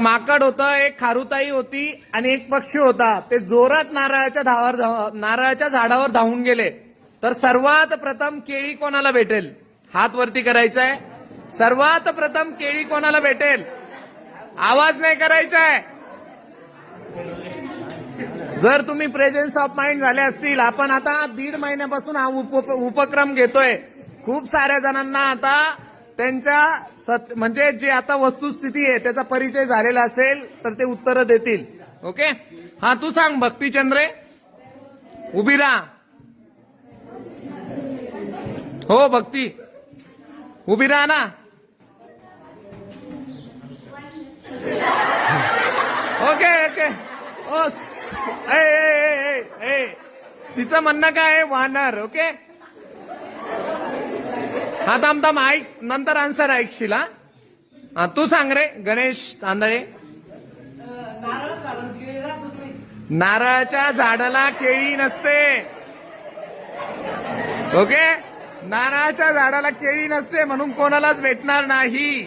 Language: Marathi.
माकड होतं, एक खारुताई होती आणि एक पक्षी होता. ते जोरात नारळाच्या झाडावर धावून गेले. तर सर्वात प्रथम केळी कोणाला भेटेल? हात वरती करायचा आहे. सर्वात प्रथम केळी कोणाला भेटेल? आवाज नाही करायचा आहे. जर तुम्ही प्रेझेन्स ऑफ माइंड झाले असतील, आपण आता 1.5 महिन्यापासून हा उपक्रम घेतोय. खूप साऱ्या जणांना आता त्यांच्या म्हणजे जे आता वस्तुस्थिती आहे त्याचा परिचय झालेला असेल तर ते उत्तरं देतील. ओके, हा तू सांग भक्तीचंद्रे, उभी राहा. हो भक्ती, उभी राहा ना. Okay okay. ओ तिचं म्हणणं काय आहे? वानर. ओके, हा थांब ऐक, नंतर आन्सर ऐकशील. हा तू सांग रे गणेश तांदळे. नारळाच्या झाडाला केळी नसते. ओके, नारळाच्या झाडाला केळी नसते म्हणून कोणालाच भेटणार नाही.